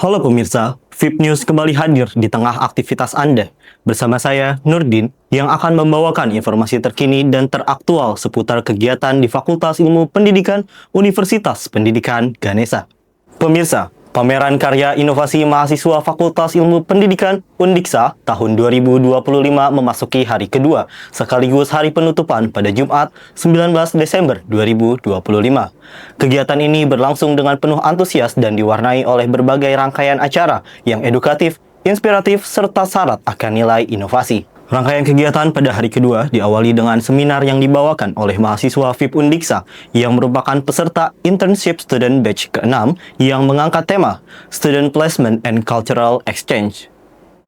Halo pemirsa, VIP News kembali hadir di tengah aktivitas Anda. Bersama saya, Nurdin, yang akan membawakan informasi terkini dan teraktual seputar kegiatan di Fakultas Ilmu Pendidikan Universitas Pendidikan Ganesha. Pemirsa, pameran karya inovasi mahasiswa Fakultas Ilmu Pendidikan Undiksa tahun 2025 memasuki hari kedua, sekaligus hari penutupan pada Jumat 19 Desember 2025. Kegiatan ini berlangsung dengan penuh antusias dan diwarnai oleh berbagai rangkaian acara yang edukatif, inspiratif, serta syarat akan nilai inovasi. Rangkaian kegiatan pada hari kedua diawali dengan seminar yang dibawakan oleh mahasiswa FIP Undiksa yang merupakan peserta Internship Student Batch ke-6 yang mengangkat tema Student Placement and Cultural Exchange.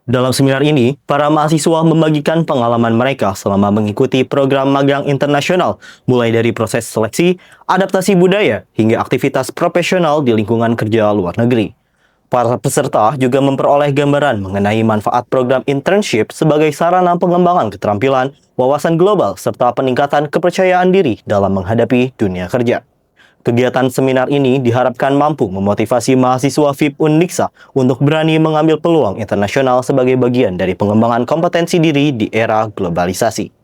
Dalam seminar ini, para mahasiswa membagikan pengalaman mereka selama mengikuti program magang internasional, mulai dari proses seleksi, adaptasi budaya, hingga aktivitas profesional di lingkungan kerja luar negeri. Para peserta juga memperoleh gambaran mengenai manfaat program internship sebagai sarana pengembangan keterampilan, wawasan global, serta peningkatan kepercayaan diri dalam menghadapi dunia kerja. Kegiatan seminar ini diharapkan mampu memotivasi mahasiswa FIP Undiksa untuk berani mengambil peluang internasional sebagai bagian dari pengembangan kompetensi diri di era globalisasi.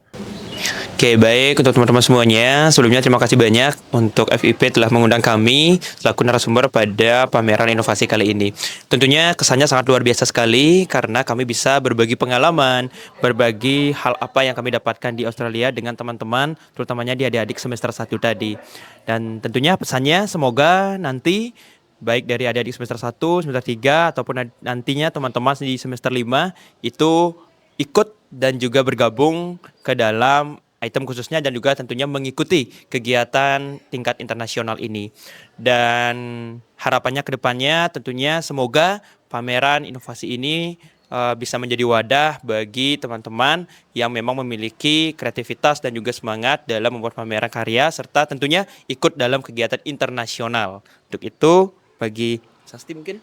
Oke, baik untuk teman-teman semuanya. Sebelumnya terima kasih banyak untuk FIP telah mengundang kami selaku narasumber pada pameran inovasi kali ini. Tentunya kesannya sangat luar biasa sekali karena kami bisa berbagi pengalaman, berbagi hal apa yang kami dapatkan di Australia dengan teman-teman, terutamanya di adik-adik semester 1 tadi. Dan tentunya pesannya semoga nanti baik dari adik-adik semester 1, semester 3 ataupun nantinya teman-teman di semester 5 itu ikut dan juga bergabung ke dalam item khususnya dan juga tentunya mengikuti kegiatan tingkat internasional ini. Dan harapannya ke depannya tentunya semoga pameran inovasi ini bisa menjadi wadah bagi teman-teman yang memang memiliki kreativitas dan juga semangat dalam membuat pameran karya serta tentunya ikut dalam kegiatan internasional. Untuk itu bagi Sasti mungkin.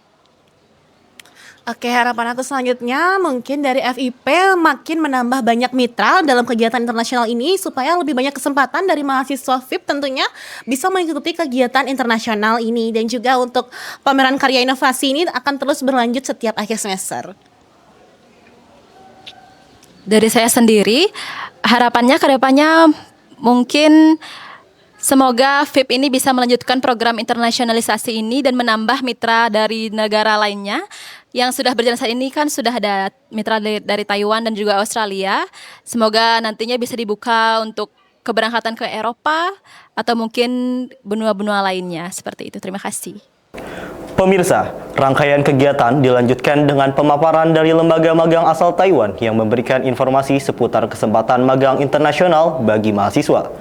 Oke, harapan aku selanjutnya mungkin dari FIP makin menambah banyak mitra dalam kegiatan internasional ini supaya lebih banyak kesempatan dari mahasiswa FIP tentunya bisa mengikuti kegiatan internasional ini, dan juga untuk pameran karya inovasi ini akan terus berlanjut setiap akhir semester. Dari saya sendiri, harapannya ke depannya mungkin semoga FIP ini bisa melanjutkan program internasionalisasi ini dan menambah mitra dari negara lainnya. Yang sudah berjalan saat ini kan sudah ada mitra dari Taiwan dan juga Australia. Semoga nantinya bisa dibuka untuk keberangkatan ke Eropa atau mungkin benua-benua lainnya. Seperti itu, terima kasih. Pemirsa, rangkaian kegiatan dilanjutkan dengan pemaparan dari lembaga magang asal Taiwan yang memberikan informasi seputar kesempatan magang internasional bagi mahasiswa.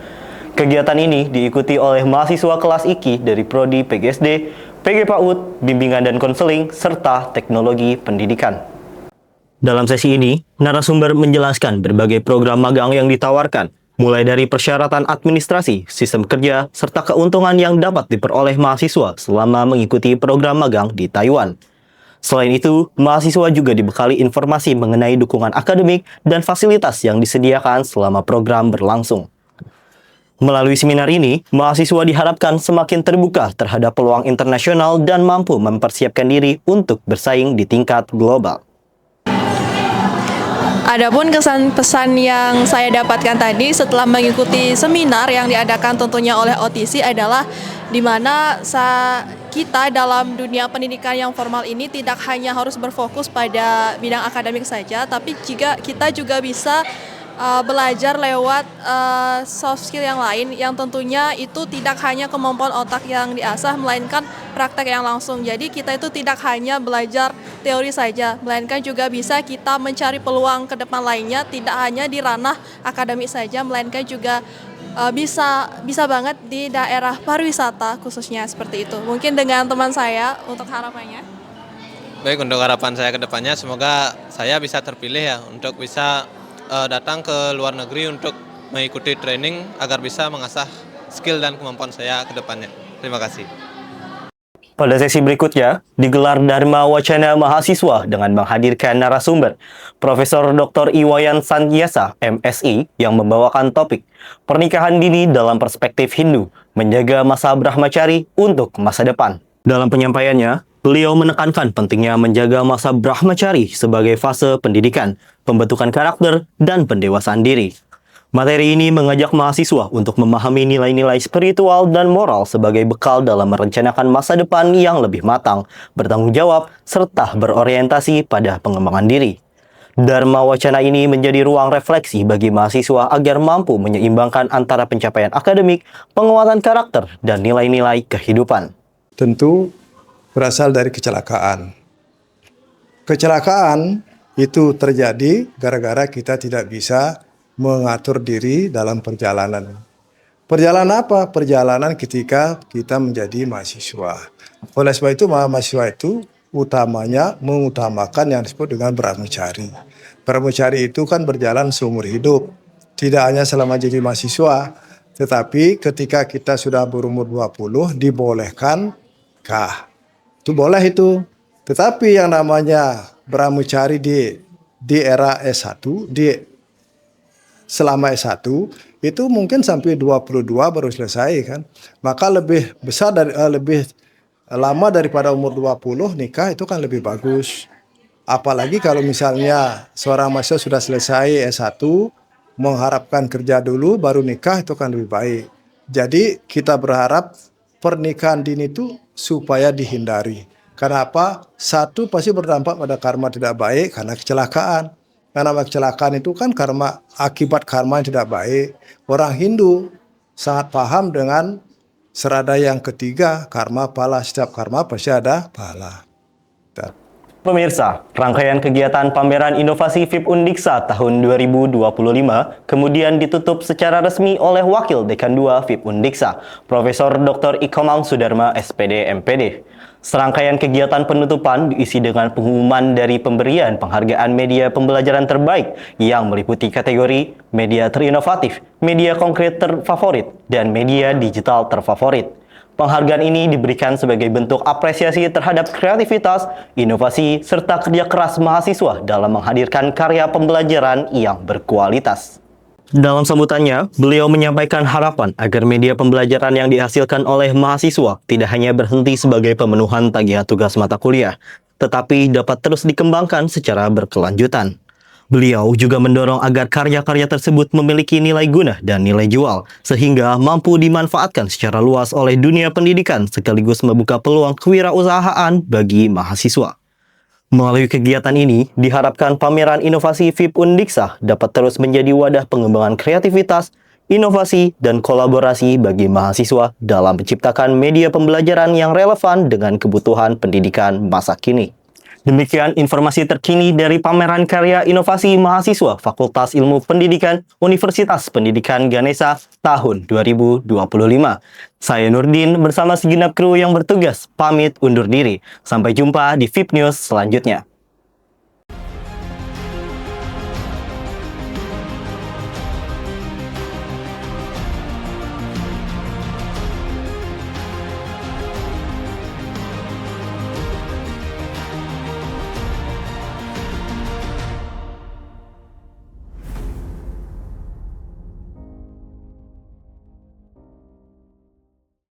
Kegiatan ini diikuti oleh mahasiswa kelas IKI dari Prodi PGSD, PG PAUD, Bimbingan dan Konseling, serta Teknologi Pendidikan. Dalam sesi ini, narasumber menjelaskan berbagai program magang yang ditawarkan, mulai dari persyaratan administrasi, sistem kerja, serta keuntungan yang dapat diperoleh mahasiswa selama mengikuti program magang di Taiwan. Selain itu, mahasiswa juga dibekali informasi mengenai dukungan akademik dan fasilitas yang disediakan selama program berlangsung. Melalui seminar ini, mahasiswa diharapkan semakin terbuka terhadap peluang internasional dan mampu mempersiapkan diri untuk bersaing di tingkat global. Adapun kesan pesan yang saya dapatkan tadi setelah mengikuti seminar yang diadakan tentunya oleh OTC adalah di mana kita dalam dunia pendidikan yang formal ini tidak hanya harus berfokus pada bidang akademik saja, tapi juga kita juga bisa belajar lewat soft skill yang lain yang tentunya itu tidak hanya kemampuan otak yang diasah melainkan praktek yang langsung. Jadi kita itu tidak hanya belajar teori saja, melainkan juga bisa kita mencari peluang ke depan lainnya, tidak hanya di ranah akademik saja, melainkan juga bisa banget di daerah pariwisata khususnya seperti itu. Mungkin dengan teman saya untuk harapannya. Baik, untuk harapan saya ke depannya semoga saya bisa terpilih ya untuk bisa datang ke luar negeri untuk mengikuti training agar bisa mengasah skill dan kemampuan saya ke depannya. Terima kasih. Pada sesi berikutnya, digelar Dharma Wacana Mahasiswa dengan menghadirkan narasumber Profesor Dr. Iwayan Santiasa, MSI, yang membawakan topik Pernikahan Dini dalam Perspektif Hindu, Menjaga Masa Brahmacari untuk Masa Depan. Dalam penyampaiannya, beliau menekankan pentingnya menjaga masa Brahmacari sebagai fase pendidikan, pembentukan karakter, dan pendewasaan diri. Materi ini mengajak mahasiswa untuk memahami nilai-nilai spiritual dan moral sebagai bekal dalam merencanakan masa depan yang lebih matang, bertanggung jawab, serta berorientasi pada pengembangan diri. Dharma Wacana ini menjadi ruang refleksi bagi mahasiswa agar mampu menyeimbangkan antara pencapaian akademik, penguatan karakter, dan nilai-nilai kehidupan. Tentu berasal dari kecelakaan. Kecelakaan itu terjadi gara-gara kita tidak bisa mengatur diri dalam perjalanan. Perjalanan apa? Perjalanan ketika kita menjadi mahasiswa. Oleh sebab itu, mahasiswa itu utamanya mengutamakan yang disebut dengan Brahmacari. Brahmacari itu kan berjalan seumur hidup. Tidak hanya selama jadi mahasiswa, tetapi ketika kita sudah berumur 20 dibolehkan nikah. Itu boleh itu. Tetapi yang namanya Brahmacari di era S1, selama S1 itu mungkin sampai 22 baru selesai kan. Maka lebih besar lebih lama daripada umur 20 nikah itu kan lebih bagus. Apalagi kalau misalnya seorang mahasiswa sudah selesai S1 mengharapkan kerja dulu baru nikah, itu kan lebih baik. Jadi kita berharap pernikahan dini itu supaya dihindari. Kenapa? Satu, pasti berdampak pada karma tidak baik karena kecelakaan. Karena kecelakaan itu kan akibat karma yang tidak baik. Orang Hindu sangat paham dengan serada yang ketiga, karma pala. Setiap karma pasti ada pahala. Pemirsa, rangkaian kegiatan pameran inovasi FIP Undiksa tahun 2025 kemudian ditutup secara resmi oleh Wakil Dekan 2 FIP Undiksa, Profesor Dr. Ikomang Sudarma, SPD MPD. Serangkaian kegiatan penutupan diisi dengan pengumuman dari pemberian penghargaan media pembelajaran terbaik yang meliputi kategori media terinovatif, media konkret terfavorit, dan media digital terfavorit. Penghargaan ini diberikan sebagai bentuk apresiasi terhadap kreativitas, inovasi, serta kerja keras mahasiswa dalam menghadirkan karya pembelajaran yang berkualitas. Dalam sambutannya, beliau menyampaikan harapan agar media pembelajaran yang dihasilkan oleh mahasiswa tidak hanya berhenti sebagai pemenuhan tagihan tugas mata kuliah, tetapi dapat terus dikembangkan secara berkelanjutan. Beliau juga mendorong agar karya-karya tersebut memiliki nilai guna dan nilai jual, sehingga mampu dimanfaatkan secara luas oleh dunia pendidikan sekaligus membuka peluang kewirausahaan bagi mahasiswa. Melalui kegiatan ini, diharapkan pameran inovasi FIP Undiksa dapat terus menjadi wadah pengembangan kreativitas, inovasi, dan kolaborasi bagi mahasiswa dalam menciptakan media pembelajaran yang relevan dengan kebutuhan pendidikan masa kini. Demikian informasi terkini dari pameran karya inovasi mahasiswa Fakultas Ilmu Pendidikan Universitas Pendidikan Ganesha tahun 2025. Saya Nurdin bersama segenap kru yang bertugas pamit undur diri. Sampai jumpa di VIP News selanjutnya.